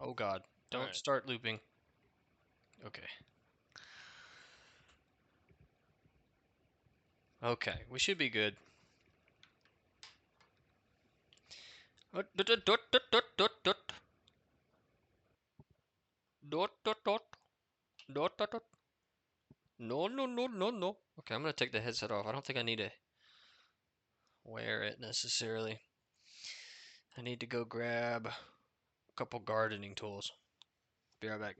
Oh god. Don't Alright. start looping. Okay. Okay, we should be good. Dot dot dot dot dot dot dot dot dot dot dot dot. No no no no no. Okay, I'm gonna take the headset off. I don't think I need to wear it necessarily. I need to go grab a couple gardening tools. Be right back.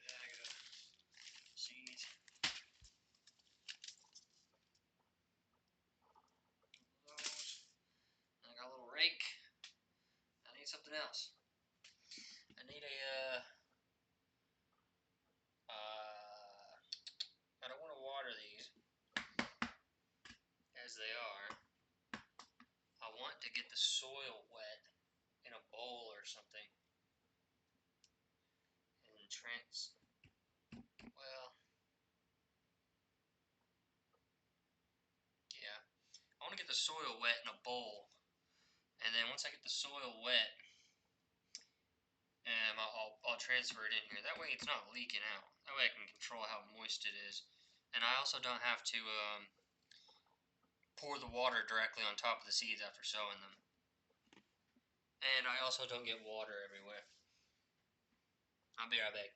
Bag of seeds. Those. I got a little rake. I need something else. I need a I don't want to water these as they are. I want to get the soil wet in a bowl or something. And well, yeah. I want to get the soil wet in a bowl. And then once I get the soil wet, I'll transfer it in here. That way it's not leaking out. That way I can control how moist it is. And I also don't have to pour the water directly on top of the seeds after sowing them. And I also don't get water everywhere. I'll be right back.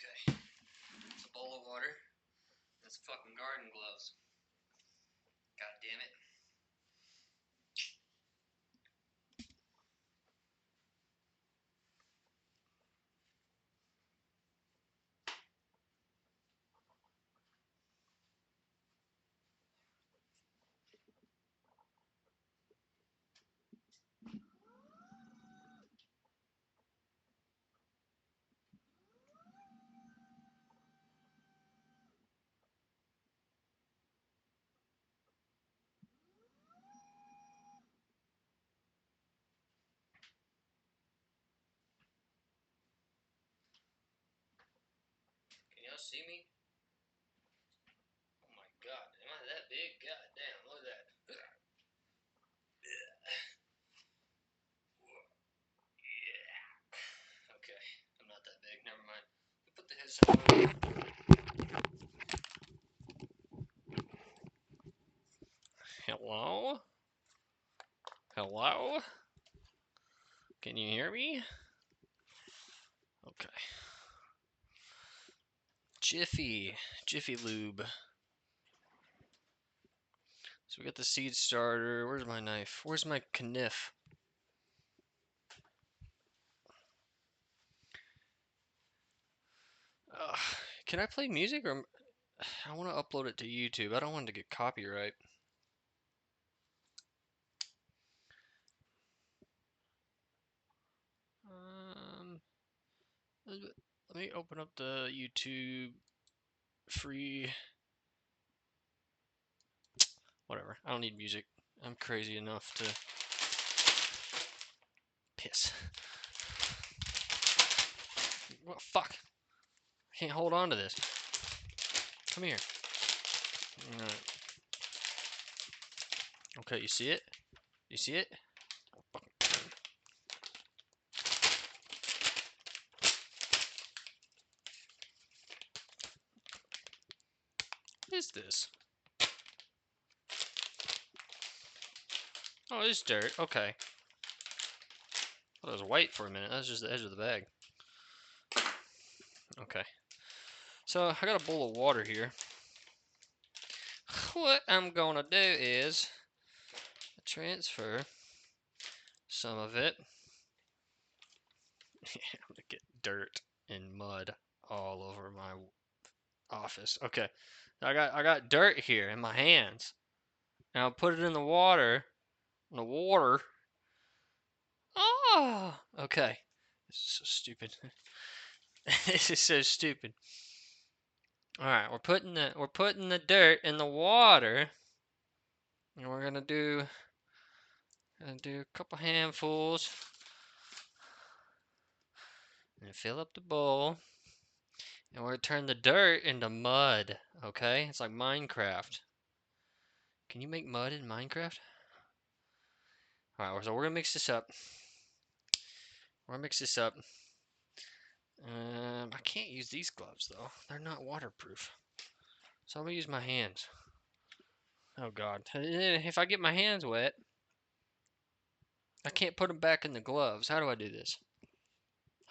Okay. It's a bowl of water. That's fucking garden gloves. God damn it. Can y'all see me? Oh my god, am I that big? God damn, look at that. Yeah. Okay, I'm not that big, never mind. Put the headset on. Hello? Hello? Can you hear me? Okay. Jiffy Lube. So we got the seed starter. Where's my knife? Where's my kniff? Can I play music or I want to upload it to YouTube. I don't want it to get copyright. Let me open up the YouTube free. Whatever. I don't need music. I'm crazy enough to piss. What fuck? I can't hold on to this. Come here. Alright. Okay, you see it? You see it? What is this? Oh, it's dirt. Okay. Well, it was white for a minute. That's just the edge of the bag. Okay. So, I got a bowl of water here. What I'm gonna do is transfer some of it. I'm gonna get dirt and mud all over my office. Okay. I got dirt here in my hands. Now I'll put it in the water. In the water. Oh, okay. This is so stupid. This is so stupid. All right, we're putting the dirt in the water, and we're gonna do a couple handfuls, and fill up the bowl, and we're gonna turn the dirt into mud. Okay, it's like Minecraft. Can you make mud in Minecraft? All right, so we're gonna mix this up. I can't use these gloves though. They're not waterproof. So I'm gonna use my hands. Oh God. If I get my hands wet, I can't put them back in the gloves. How do I do this?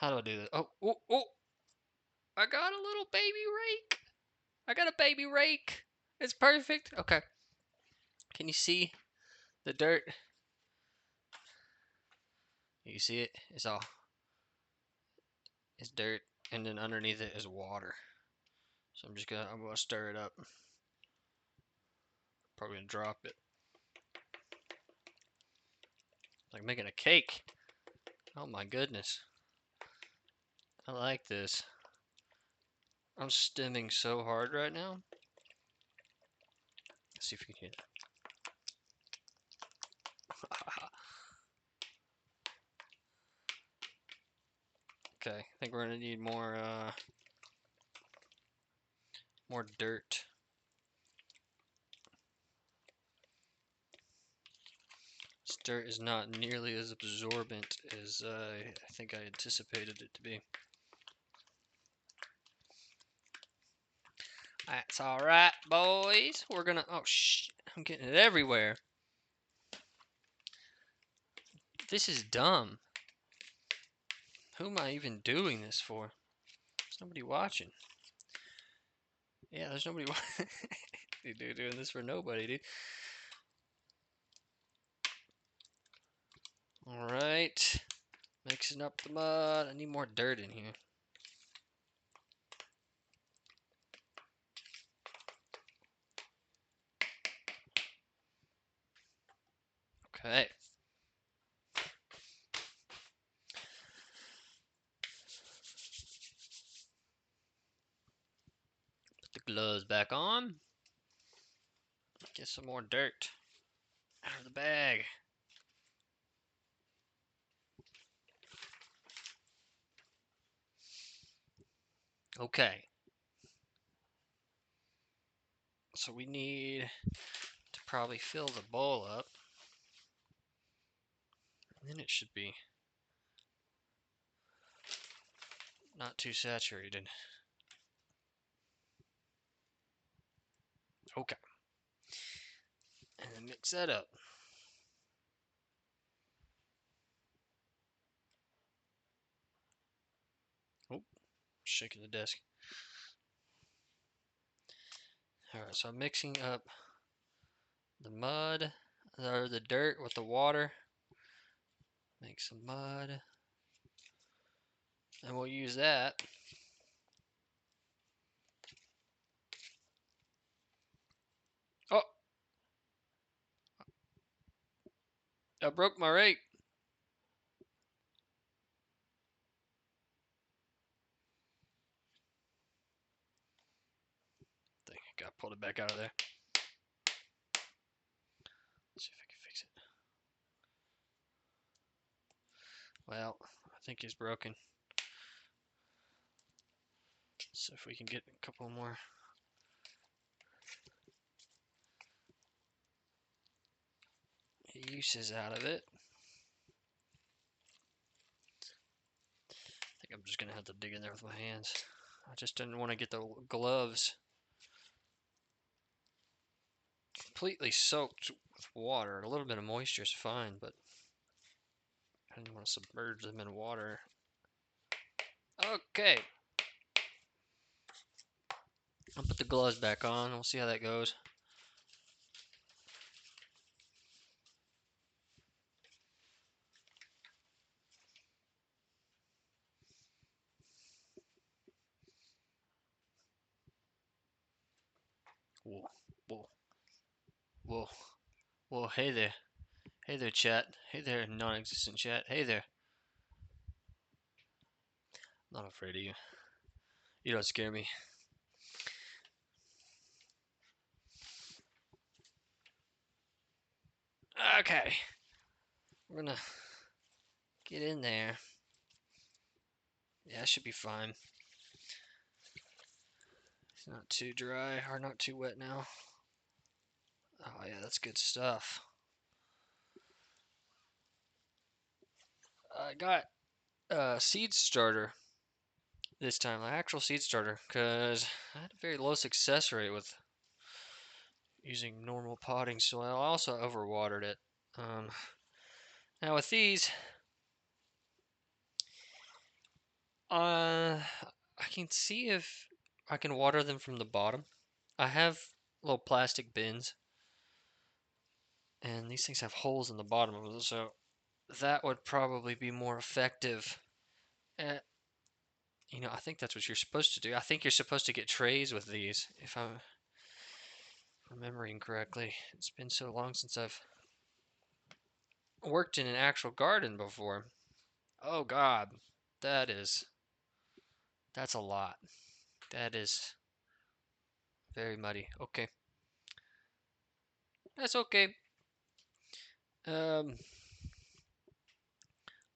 Oh, oh, oh! I got a little baby rake. I got a baby rake. It's perfect. Okay. Can you see the dirt? You see it? It's dirt, and then underneath it is water. So I'm gonna stir it up. Probably gonna drop it. Like making a cake. Oh my goodness. I like this. I'm stimming so hard right now. Let's see if we can hear it. Okay, I think we're gonna need more dirt. This dirt is not nearly as absorbent as I think I anticipated it to be. That's alright, boys. We're gonna. Oh, shit. I'm getting it everywhere. This is dumb. Who am I even doing this for? There's nobody watching. Yeah, there's nobody watching. Dude, doing this for nobody, dude. Alright. Mixing up the mud. I need more dirt in here. Okay. Put the gloves back on. Get some more dirt out of the bag. Okay. So we need to probably fill the bowl up. And then it should be not too saturated. Okay. And then mix that up. Oh, shaking the desk. Alright, so I'm mixing up the mud, or the dirt with the water. Make some mud. And we'll use that. Oh! I broke my rake. Dang, I gotta pull it back out of there. Let's see if I can fix it. Well, I think it's broken. So if we can get a couple more uses out of it. I think I'm just gonna have to dig in there with my hands. I just didn't want to get the gloves completely soaked with water. A little bit of moisture is fine, but I didn't want to submerge them in water. Okay. I'll put the gloves back on. We'll see how that goes. Whoa, whoa, whoa, whoa, hey there. Hey there, chat. Hey there, non-existent chat. Hey there. I'm not afraid of you. You don't scare me. Okay. We're gonna get in there. Yeah, it should be fine. It's not too dry or not too wet now. Oh yeah, that's good stuff. I got a seed starter this time, an actual seed starter, because I had a very low success rate with using normal potting soil. I also overwatered it. Now with these, I can see if I can water them from the bottom. I have little plastic bins, and these things have holes in the bottom of them, so that would probably be more effective at, I think that's what you're supposed to do. I think you're supposed to get trays with these, if I'm remembering correctly. It's been so long since I've worked in an actual garden before. Oh God, that's a lot. That is very muddy. Okay. That's okay. Um,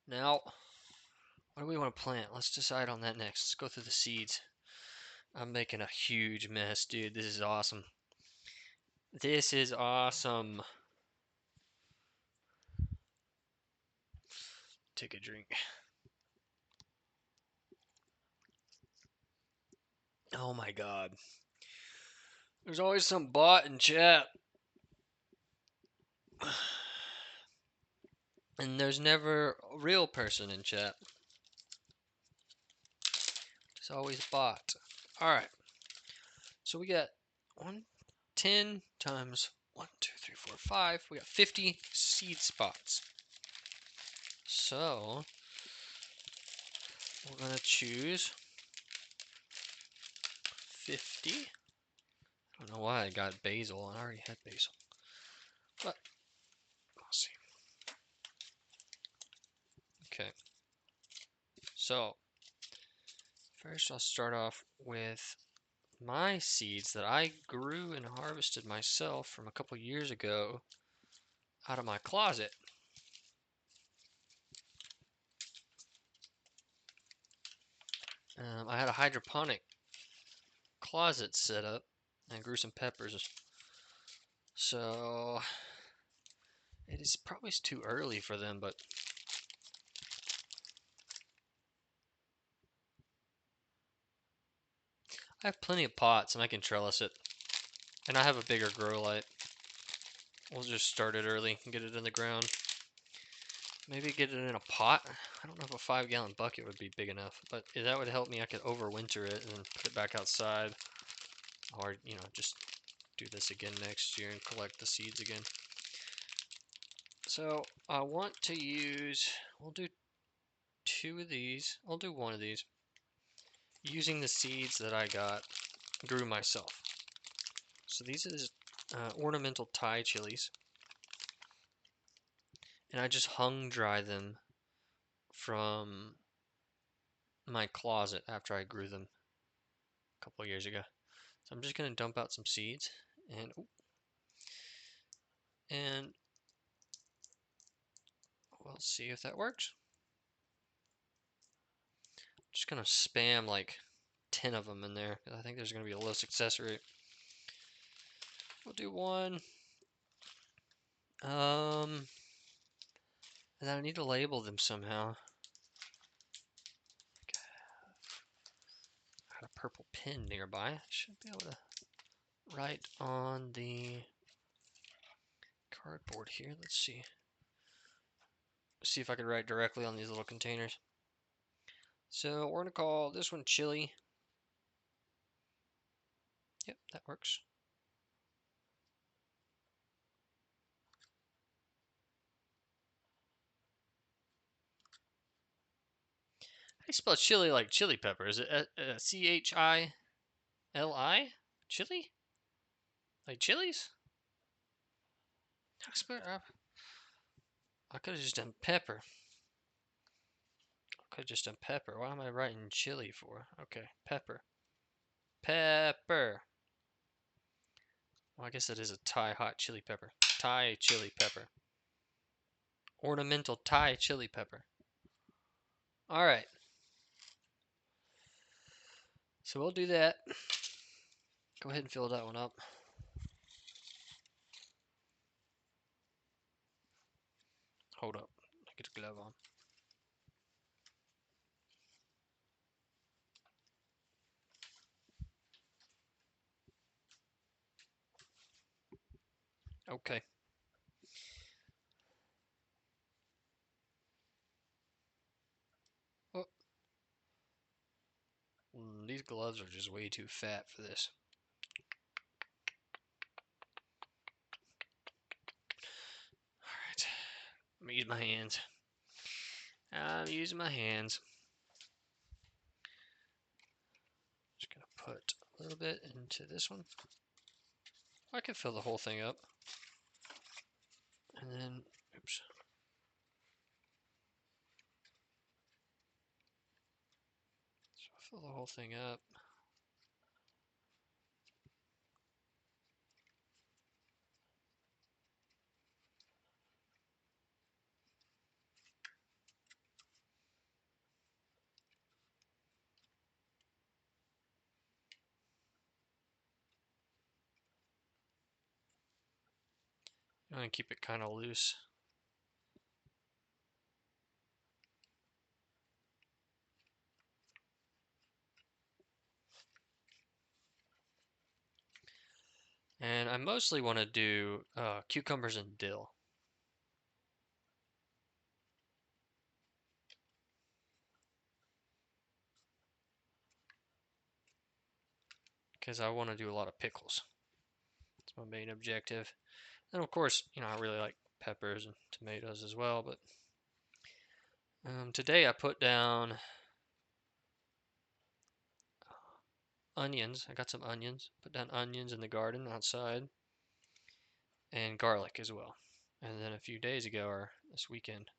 Now, what do we want to plant? Let's decide on that next. Let's go through the seeds. I'm making a huge mess, dude. This is awesome. This is awesome. Take a drink. Oh my God. There's always some bot in chat. And there's never a real person in chat. It's always bot. Alright. So we got 10 times 1, 2, 3, 4, 5. We got 50 seed spots. So we're gonna choose 50. I don't know why I got basil. I already had basil. But we'll see. Okay. So first I'll start off with my seeds that I grew and harvested myself from a couple years ago out of my closet. I had a hydroponic closet set up and grew some peppers. So it is probably too early for them, but I have plenty of pots and I can trellis it. And I have a bigger grow light. We'll just start it early and get it in the ground. Maybe get it in a pot. I don't know if a 5-gallon bucket would be big enough, but if that would help me. I could overwinter it and then put it back outside, or just do this again next year and collect the seeds again. So I want to use, we'll do 2 of these. I'll do 1 of these using the seeds that I grew myself. So these are ornamental Thai chilies, and I just hung dry them from my closet after I grew them a couple of years ago. So I'm just going to dump out some seeds and we'll see if that works. Just going to spam like 10 of them in there because I think there's going to be a low success rate. We'll do 1. And then I need to label them somehow. I got a purple pen nearby. I should be able to write on the cardboard here. Let's see. See if I can write directly on these little containers. So we're going to call this one chili. Yep, that works. How do you spell chili like chili pepper? Is it C-H-I-L-I? Chili? Like chilies? I could have just done pepper. Why am I writing chili for? Okay, pepper. Pepper. Well, I guess that is a Thai hot chili pepper. Thai chili pepper. Ornamental Thai chili pepper. Alright. So we'll do that. Go ahead and fill that one up. Hold up. I get a glove on. Okay. Oh. These gloves are just way too fat for this. Alright. I'm gonna use my hands. I'm using my hands. Just gonna put a little bit into this one. I can fill the whole thing up. And then, oops. So I'll fill the whole thing up. I'm gonna keep it kind of loose. And I mostly want to do cucumbers and dill. Because I want to do a lot of pickles. That's my main objective. And of course, I really like peppers and tomatoes as well. But today I put down onions. I got some onions. Put down onions in the garden outside. And garlic as well. And then a few days ago, or this weekend,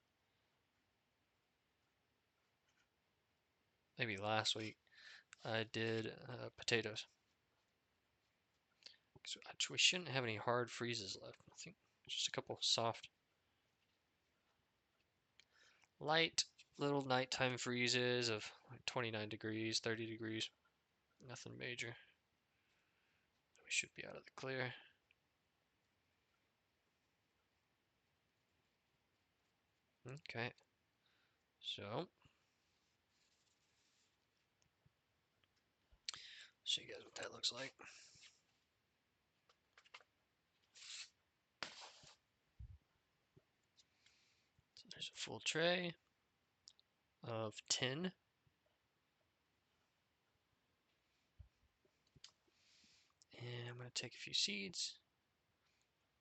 maybe last week, I did potatoes. So we shouldn't have any hard freezes left. I think just a couple soft, light little nighttime freezes of like 29 degrees, 30 degrees. Nothing major. We should be out of the clear. Okay. So, show you guys what that looks like. So there's a full tray of 10. And I'm going to take a few seeds.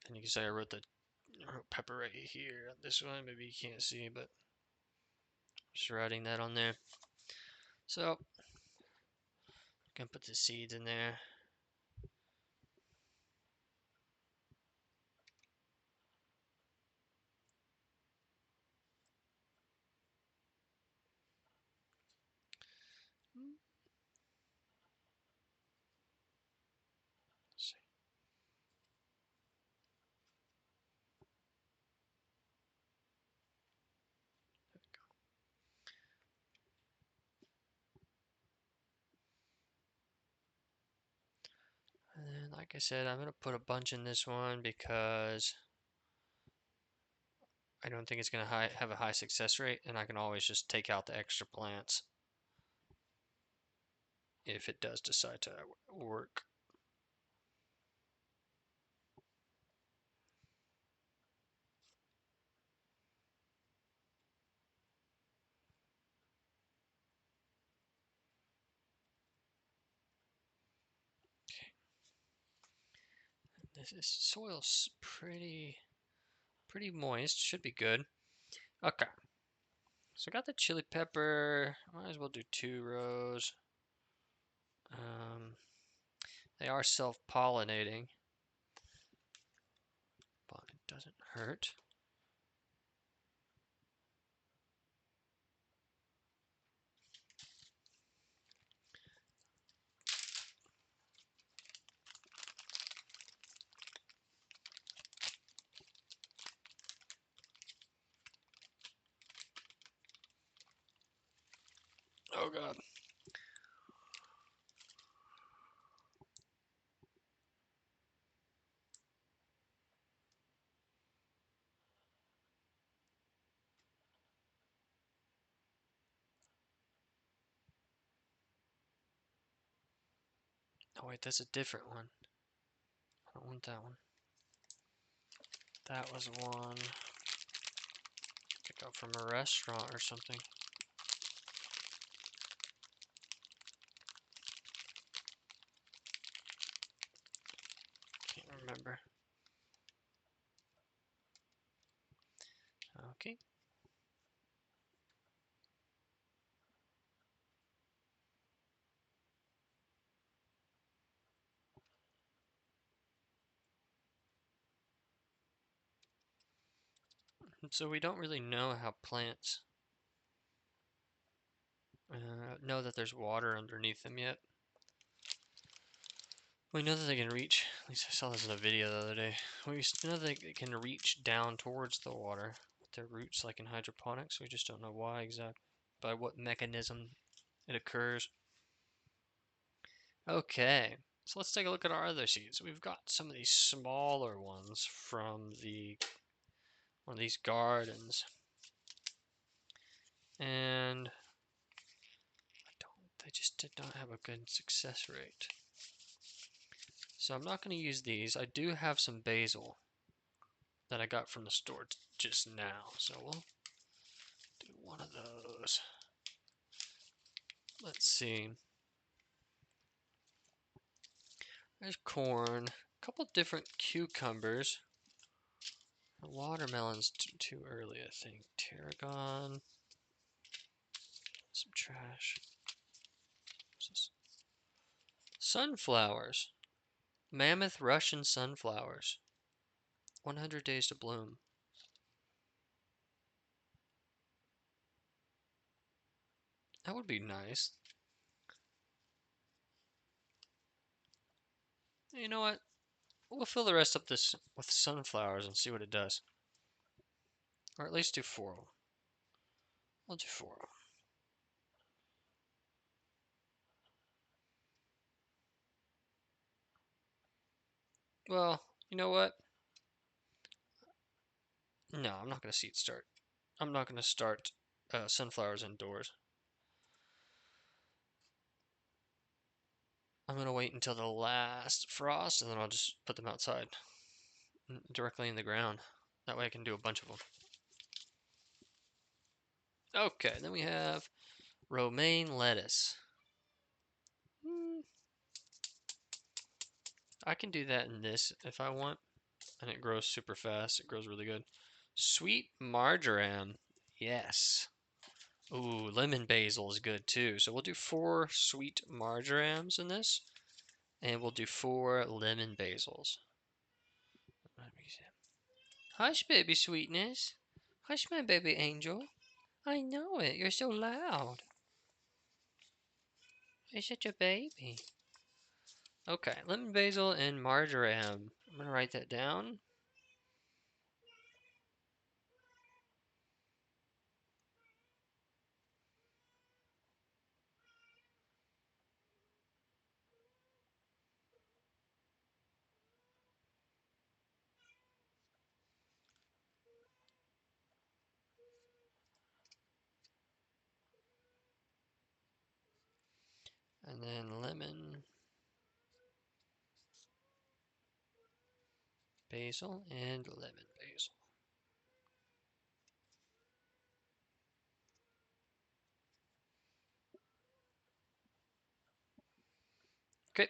And you can say I wrote pepper right here on this one. Maybe you can't see, but just writing that on there. So, gonna put the seeds in there. Let's see. And then, like I said, I'm gonna put a bunch in this one because I don't think it's gonna have a high success rate, and I can always just take out the extra plants if it does decide to work. This soil's pretty moist. Should be good. Okay. So I got the chili pepper. Might as well do 2 rows. They are self-pollinating, but it doesn't hurt. Oh god. Oh wait, that's a different one. I don't want that one. That was one pick up from a restaurant or something. Can't remember. Okay. So we don't really know how plants know that there's water underneath them yet. We know that they can reach, at least I saw this in a video the other day, we know they can reach down towards the water with their roots like in hydroponics. We just don't know why exactly, by what mechanism it occurs. Okay, so let's take a look at our other seeds. We've got some of these smaller ones from one of these gardens. And they just did not have a good success rate. So I'm not going to use these. I do have some basil that I got from the store just now. So we'll do one of those. Let's see. There's corn. A couple different cucumbers. The watermelon's too early, I think. Tarragon. Some trash. What's this? Sunflowers. Mammoth Russian sunflowers. 100 days to bloom. That would be nice. You know what? We'll fill the rest up this with sunflowers and see what it does. Or at least do 4 of them. I'll do 4 of them. Well, you know what? No, I'm not going to seed start. I'm not going to start sunflowers indoors. I'm going to wait until the last frost and then I'll just put them outside. Directly in the ground. That way I can do a bunch of them. Okay, then we have romaine lettuce. I can do that in this if I want, and it grows super fast. It grows really good. Sweet marjoram. Yes. Ooh, lemon basil is good too. So we'll do 4 sweet marjorams in this, and we'll do 4 lemon basils. Let me see. Hush, baby sweetness. Hush, my baby angel. I know it. You're so loud. You're such a baby. Okay, lemon basil and marjoram. I'm gonna write that down. And then lemon, basil, and lemon basil. Okay.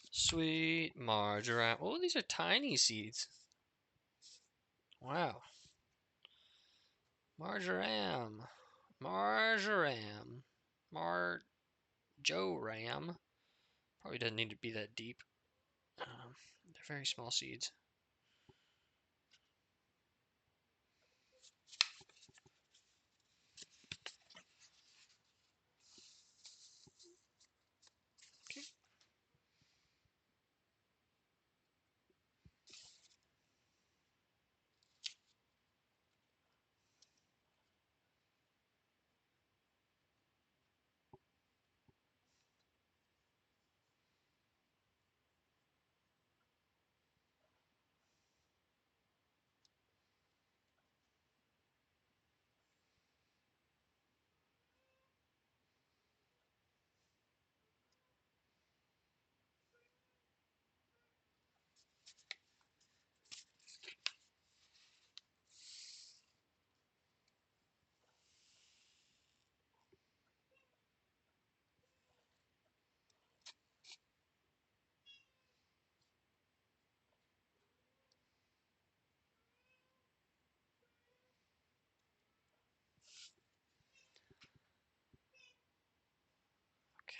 Sweet marjoram. Oh, these are tiny seeds. Wow. Marjoram. Marjoram. Marjoram. Probably doesn't need to be that deep. They're very small seeds. Okay. Okay.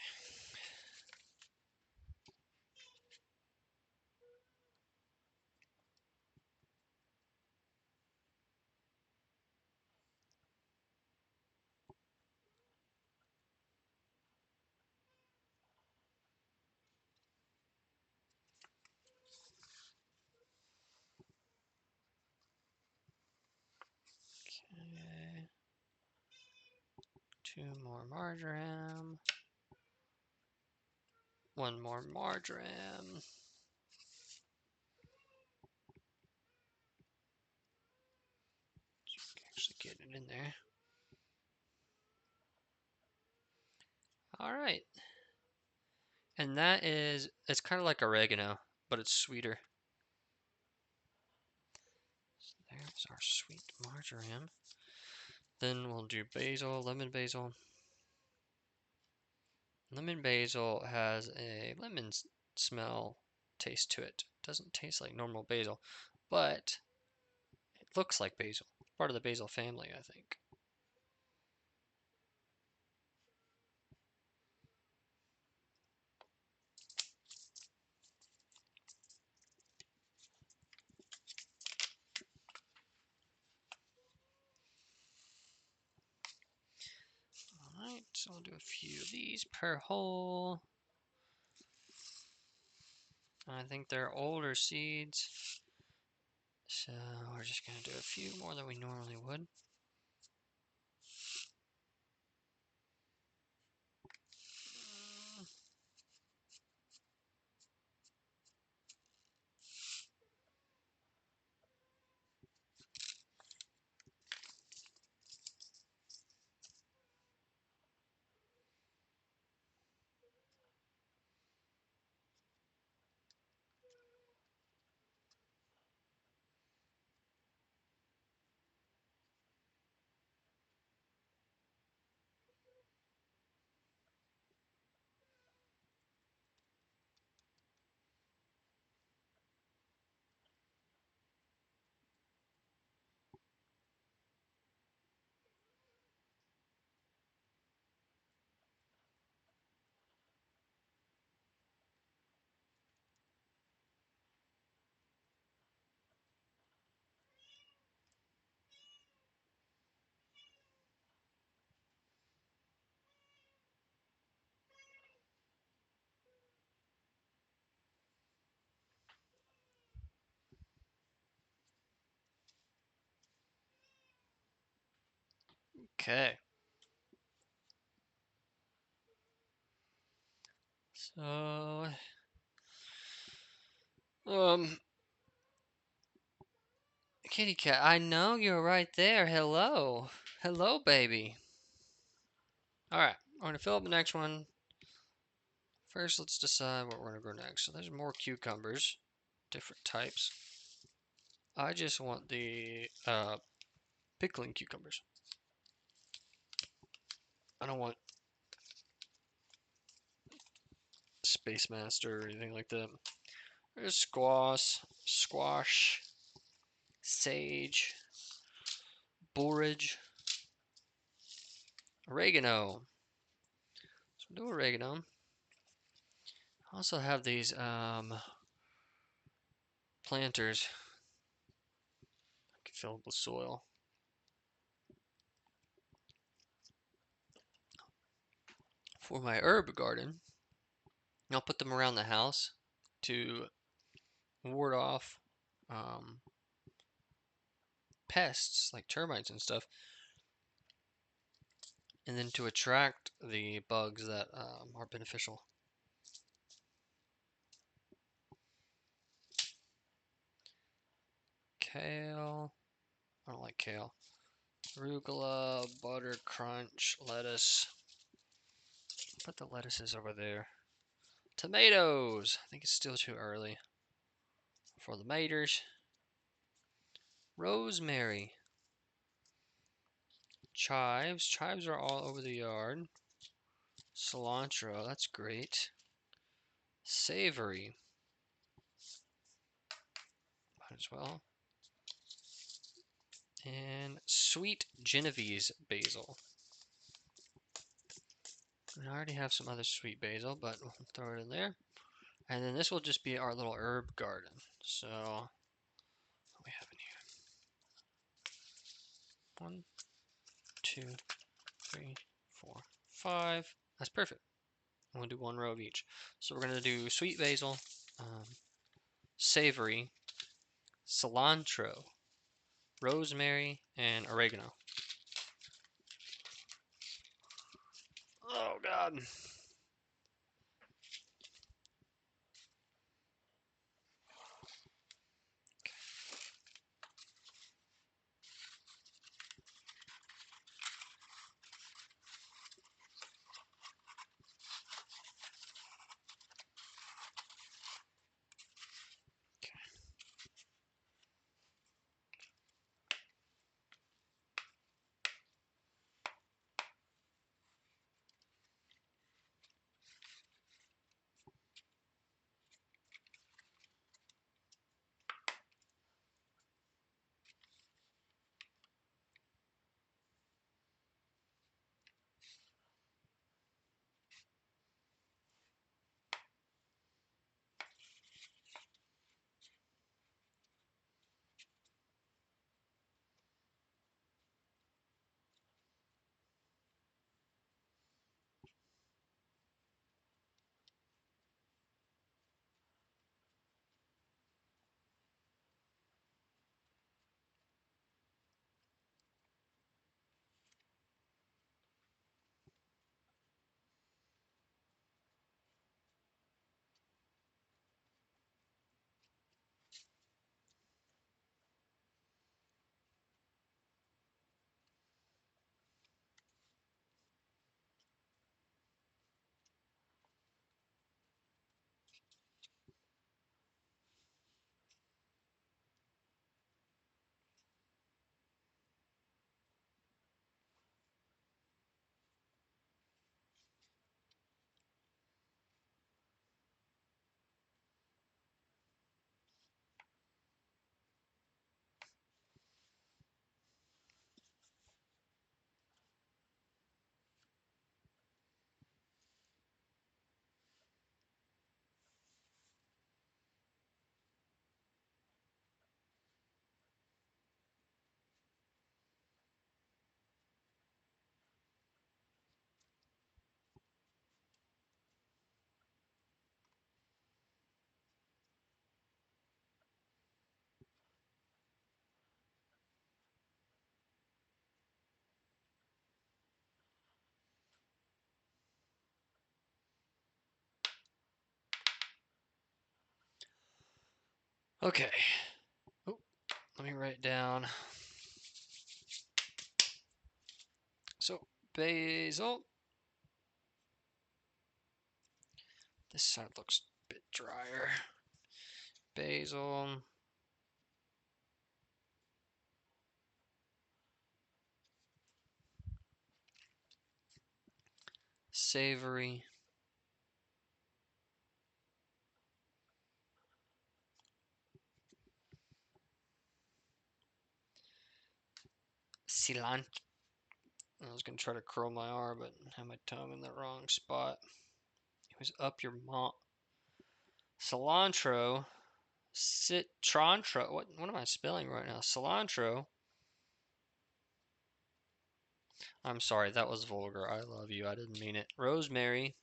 2 more marjoram. 1 more marjoram. Actually get it in there. All right. And that is, it's kind of like oregano, but it's sweeter. So there's our sweet marjoram. Then we'll do basil, lemon basil. Lemon basil has a lemon smell taste to it. Doesn't taste like normal basil, but it looks like basil. Part of the basil family, I think. Alright, so I'll do a few of these per hole. I think they're older seeds, so we're just going to do a few more than we normally would. Okay. So, um, kitty cat, I know you're right there. Hello. Hello, baby. All right, I'm going to fill up the next one. First, let's decide what we're going to grow next. So there's more cucumbers, different types. I just want the pickling cucumbers. I don't want Space Master or anything like that. There's squash, sage, borage, oregano. So do oregano. I also have these planters. I can fill with soil. For my herb garden, I'll put them around the house to ward off um, pests like termites and stuff, and then to attract the bugs that are beneficial. Kale. I don't like kale. Arugula, butter crunch, lettuce. Put the lettuces over there. Tomatoes. I think it's still too early for the maters. Rosemary. Chives. Chives are all over the yard. Cilantro. That's great. Savory. Might as well. And sweet Genovese basil. I already have some other sweet basil, but we'll throw it in there. And then this will just be our little herb garden. So, what do we have in here? 1, 2, 3, 4, 5. That's perfect. I'm going to do one row of each. So we're going to do sweet basil, savory, cilantro, rosemary, and oregano. Oh, God. Okay. Oh, let me write down. So, basil. This side looks a bit drier. Basil. Savory. Cilantro. I was gonna try to curl my R, but I had my tongue in the wrong spot. It was up your mom. Cilantro. Citrantro. What am I spelling right now? Cilantro. I'm sorry, that was vulgar. I love you. I didn't mean it. Rosemary.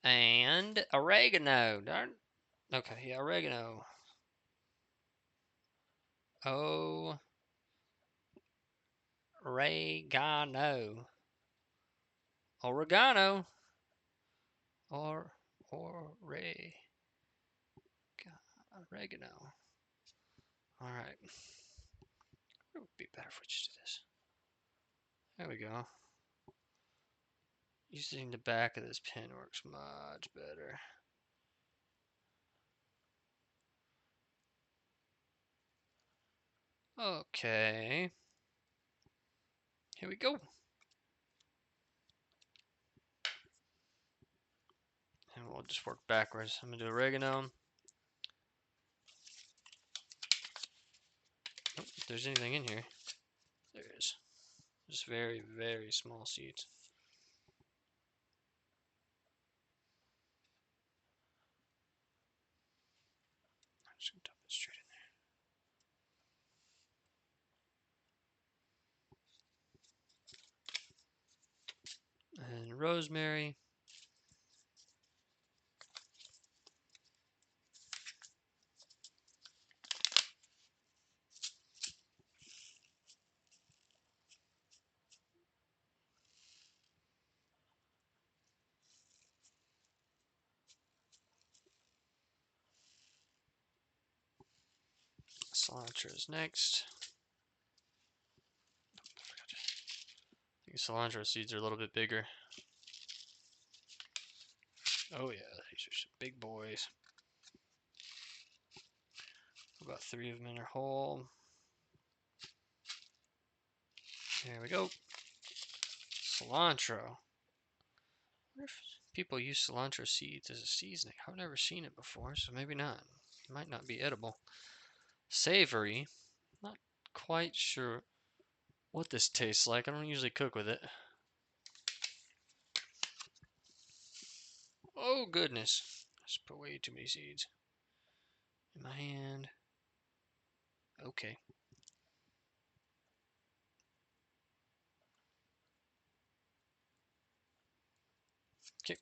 And oregano. Darn. Okay, yeah, oregano. Oh, oregano. Oregano. Or oregano. All right. It would be better if we just do this. There we go. Using the back of this pen works much better. Okay. Here we go. And we'll just work backwards. I'm going to do oregano. Oh, if there's anything in here. There is. Just very, very small seeds. I'm just going to dump it straight in there. And rosemary. Cilantro is next. I think cilantro seeds are a little bit bigger. Oh yeah, these are some big boys. About 3 of them in a hole. There we go. Cilantro. I wonder if people use cilantro seeds as a seasoning. I've never seen it before, so maybe not. It might not be edible. Savory. Not quite sure what this tastes like. I don't usually cook with it. Oh goodness. I just put way too many seeds in my hand. Okay. Okay.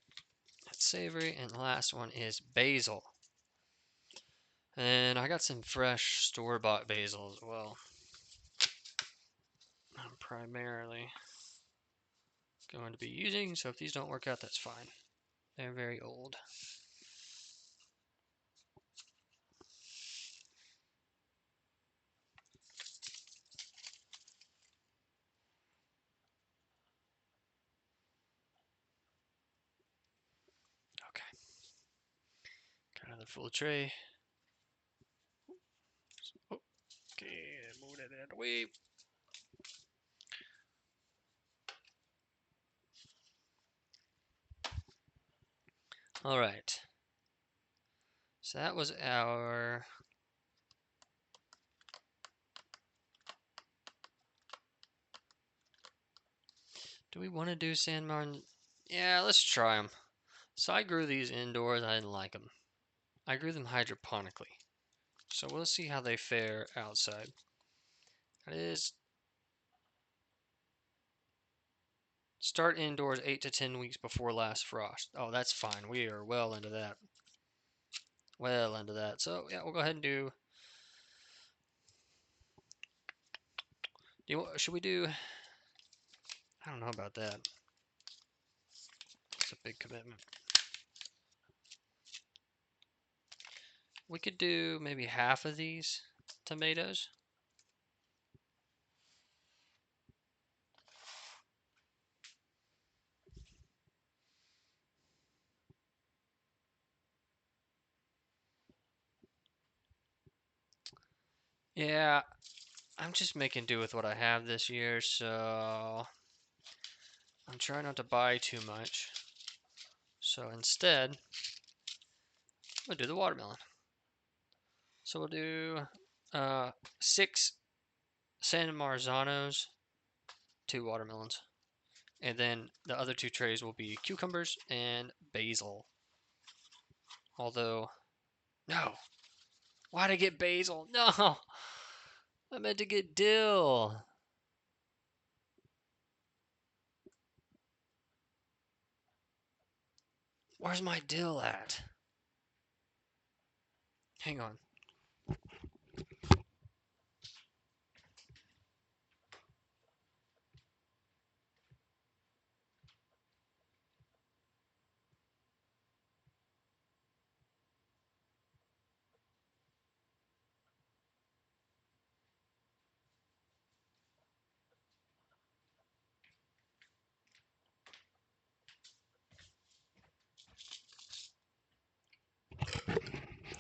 That's savory. And the last one is basil. And I got some fresh store-bought basil as well. I'm primarily going to be using, so if these don't work out, that's fine. They're very old. Okay. Got another full tray. Oh, okay, move that out of the way. All right. So that was our Do we want to do San Martin? Yeah, let's try them. So I grew these indoors. I didn't like them. I grew them hydroponically. So we'll see how they fare outside. That is start indoors 8 to 10 weeks before last frost. Oh, that's fine. We are well into that. Well into that. So yeah, we'll go ahead and do. Should we do? I don't know about that. It's a big commitment. We could do maybe half of these tomatoes. Yeah, I'm just making do with what I have this year, so I'm trying not to buy too much. So instead, we'll do the watermelon. So we'll do 6 San Marzanos, 2 watermelons. And then the other 2 trays will be cucumbers and basil. Although, no. Why'd I get basil? No! I meant to get dill. Where's my dill at? Hang on.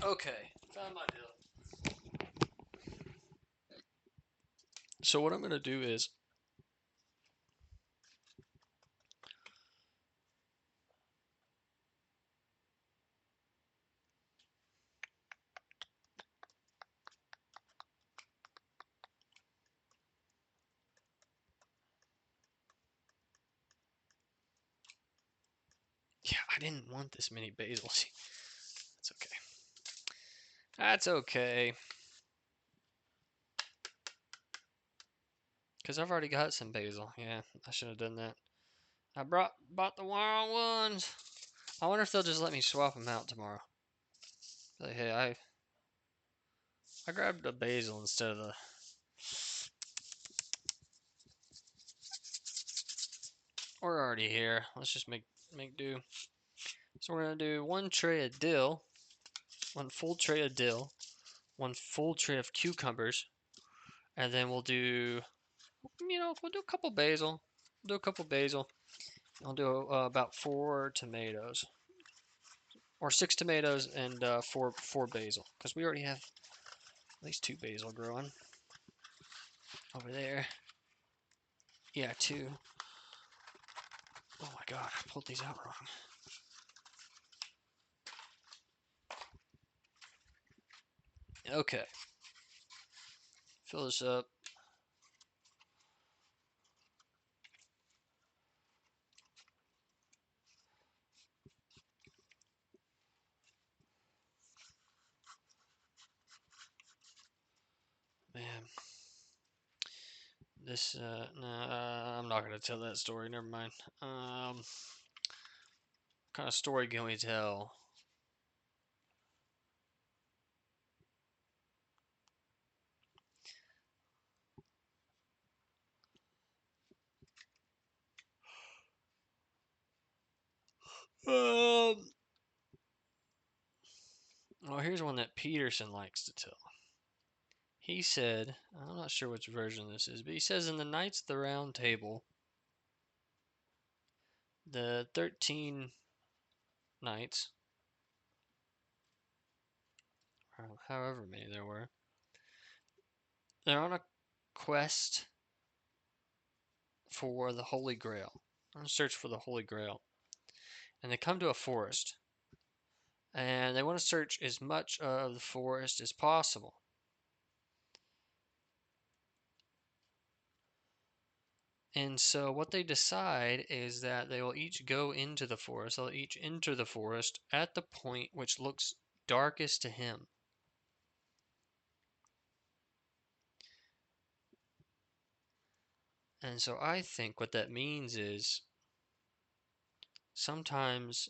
Okay, found my dill. So what I'm going to do is yeah, I didn't want this many basils. That's okay. That's okay. Because I've already got some basil. Yeah, I should have done that. I bought the wrong ones. I wonder if they'll just let me swap them out tomorrow. Like, hey, I grabbed a basil instead of the. We're already here. Let's just make do. So we're gonna do 1 tray of dill, 1 full tray of dill, 1 full tray of cucumbers, and then we'll do, we'll do a couple basil. We'll do a couple basil. I'll do about 4 tomatoes, or 6 tomatoes and 4 basil, because we already have at least 2 basil growing over there. Yeah, 2. Oh my god, I pulled these out wrong. Okay. Fill this up. Man. This, nah, I'm not gonna tell that story. Never mind. What kind of story can we tell? Um, well, here's one that Peterson likes to tell. He said, I'm not sure which version this is, but he says in the Knights of the Round Table, the 13 knights, or however many there were, they're on a quest for the Holy Grail, on a search for the Holy Grail. And they come to a forest, and they want to search as much of the forest as possible. And so what they decide is that they will each go into the forest. They'll each enter the forest at the point which looks darkest to him. And so I think what that means is sometimes,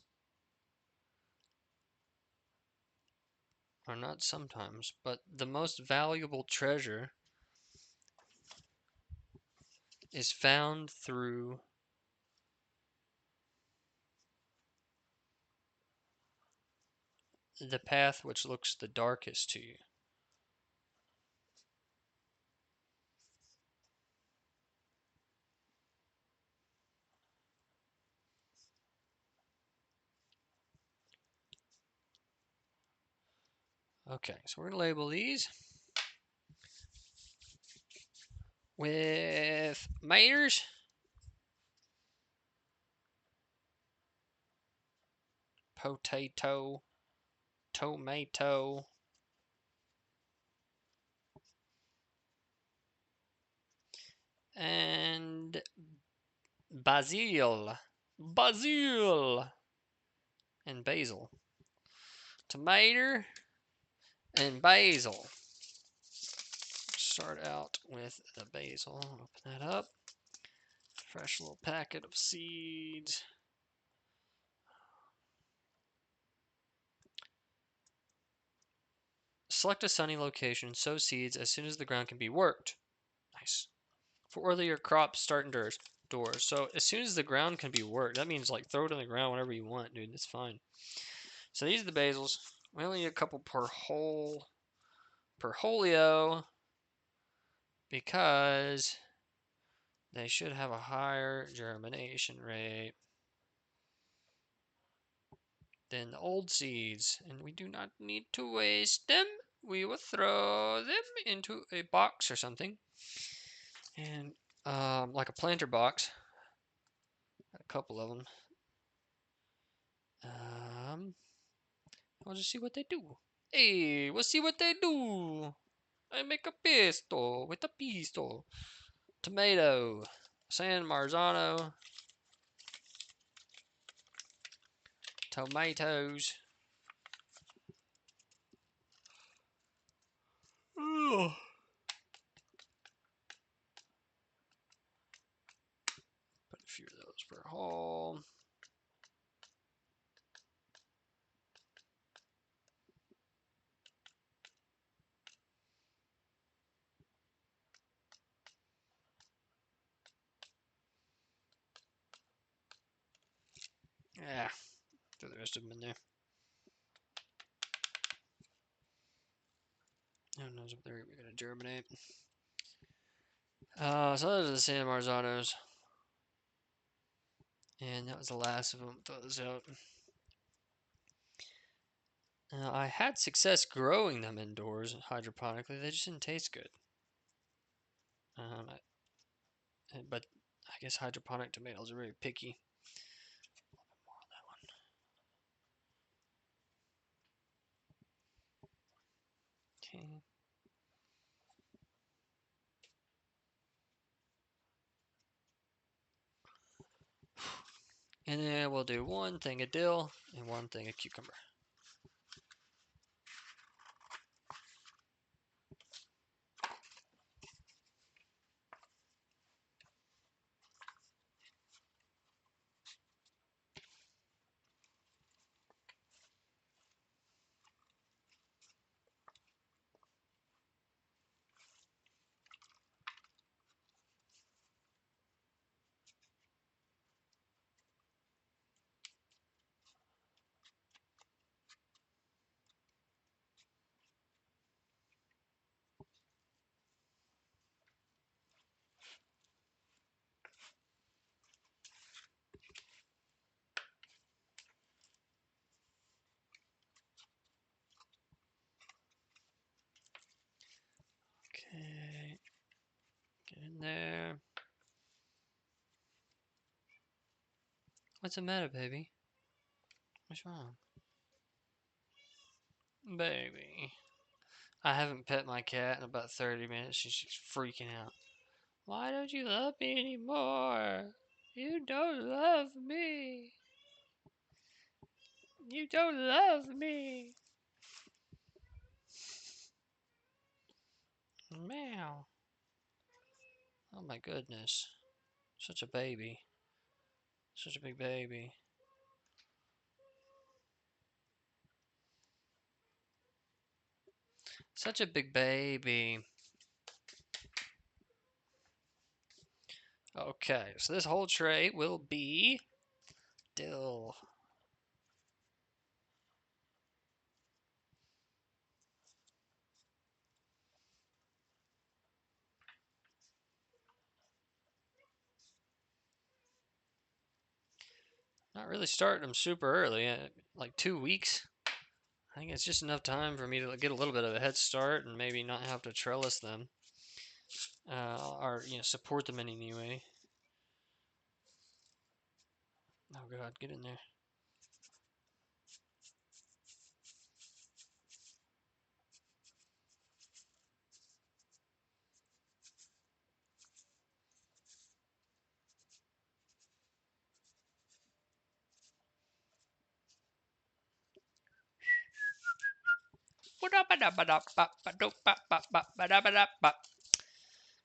or not sometimes, but the most valuable treasure is found through the path which looks the darkest to you. Okay, so we're going to label these with meters, potato, tomato, and basil, and basil. Tomato and basil. Start out with the basil. Open that up. Fresh little packet of seeds. Select a sunny location. Sow seeds as soon as the ground can be worked. Nice. For earlier crops, start indoors. So as soon as the ground can be worked, that means like throw it in the ground whenever you want, dude. That's fine. So these are the basils. We only need a couple per holio because they should have a higher germination rate than the old seeds, and we do not need to waste them. We will throw them into a box or something, and like a planter box. A couple of them. I'll just see what they do. Hey, we'll see what they do. I make a pesto with a pistol. Tomato, San Marzano, tomatoes. Ugh. Put a few of those per hole. Yeah, throw the rest of them in there. Who knows if they're going to germinate. So those are the San Marzanos. And that was the last of them. Throw those out. I had success growing them indoors hydroponically. They just didn't taste good. But I guess hydroponic tomatoes are very picky. More on that one. Okay. And then we'll do one thing of dill and one thing of cucumber. Okay. Get in there. What's the matter, baby? What's wrong? Baby. I haven't pet my cat in about 30 minutes. She's freaking out. Why don't you love me anymore? You don't love me. You don't love me. Meow. Oh my goodness. Such a baby. Such a big baby. Such a big baby. Okay, so this whole tray will be dill. Not really starting them super early, like 2 weeks. I think it's just enough time for me to get a little bit of a head start and maybe not have to trellis them, or support them in any way. Oh God, get in there.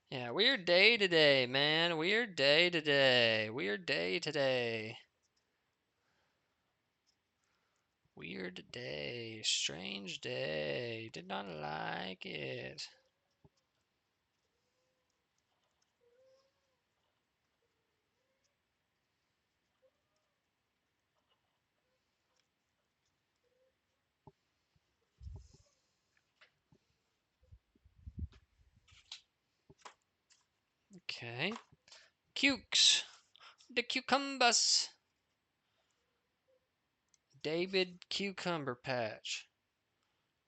Yeah, weird day today, man. Weird day today. Weird day today. Weird day. Strange day. Did not like it. Okay. Cukes. The cucumbers. David Cucumber Patch.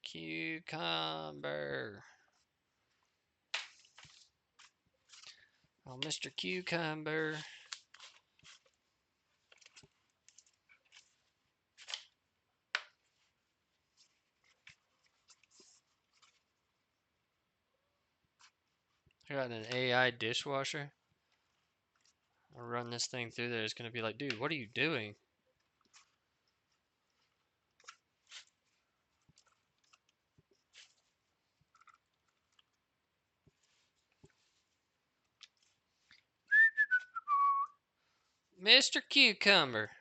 Cucumber. Oh, Mr. Cucumber. I got an AI dishwasher. I'll run this thing through there. It's going to be like, dude, what are you doing? Mr. Cucumber.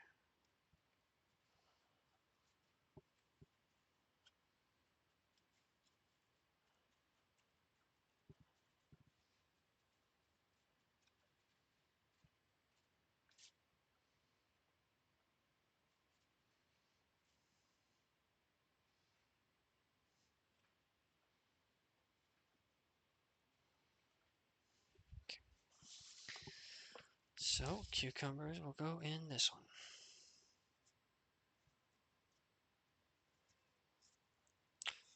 So, cucumbers will go in this one.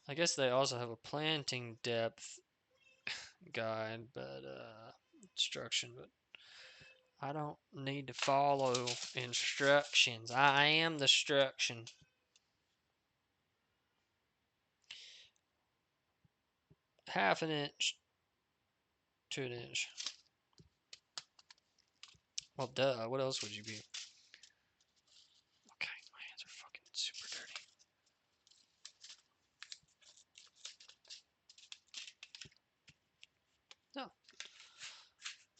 I guess they also have a planting depth guide, but instruction, but I don't need to follow instructions. I am the instruction. Half an inch to an inch. Well, duh. What else would you be? Okay, my hands are fucking super dirty. No,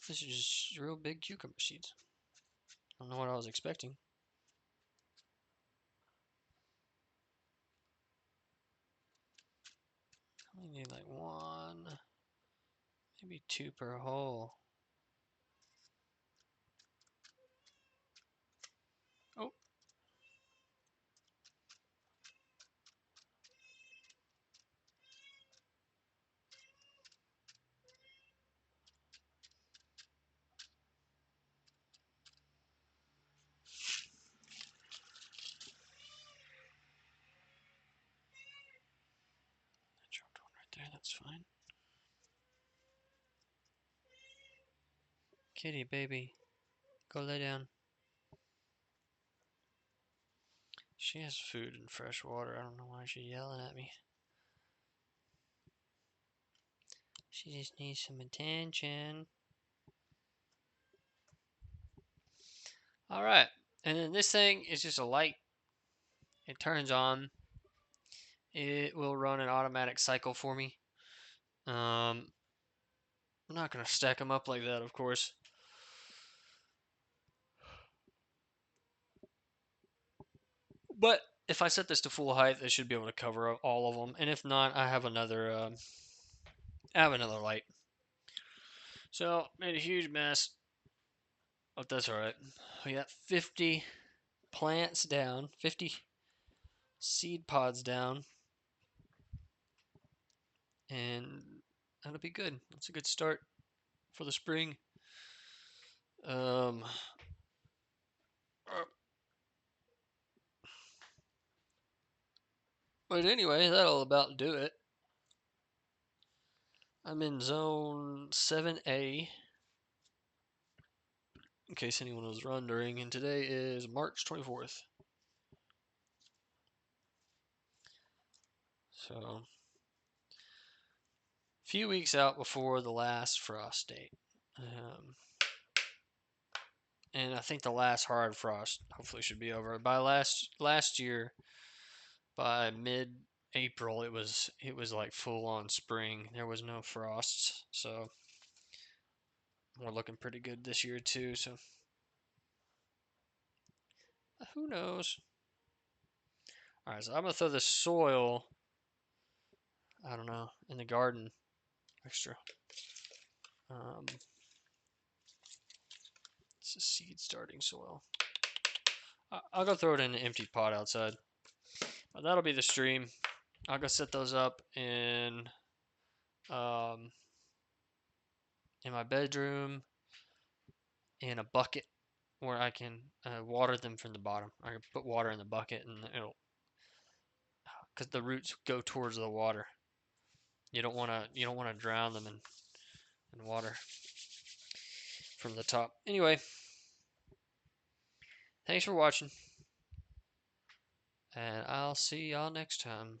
this is just real big cucumber seeds. I don't know what I was expecting. I only need like one, maybe two per hole. Oh, I dropped one right there. That's fine. Kitty, baby, go lay down. She has food and fresh water. I don't know why she's yelling at me. She just needs some attention. Alright, and then this thing is just a light. It turns on. It will run an automatic cycle for me. I'm not going to stack them up like that, of course. But if I set this to full height, I should be able to cover all of them. And if not, I have another light. So, made a huge mess. But that's alright. We got 50 plants down, 50 seed pods down. And that'll be good. That's a good start for the spring. Um, But anyway, that'll about do it. I'm in zone 7A, in case anyone was wondering, and today is March 24th. So, a few weeks out before the last frost date. And I think the last hard frost hopefully should be over. By last year, by mid-April, it was like full on spring. There was no frosts, so we're looking pretty good this year too. So who knows? All right, so I'm gonna throw the soil. I don't know, in the garden extra. It's a seed starting soil. I'll go throw it in an empty pot outside. But that'll be the stream. I'll go set those up um, in my bedroom in a bucket where I can water them from the bottom. I can put water in the bucket and it'll, because the roots go towards the water. You don't want to drown them in water from the top. Anyway, thanks for watching, and I'll see y'all next time.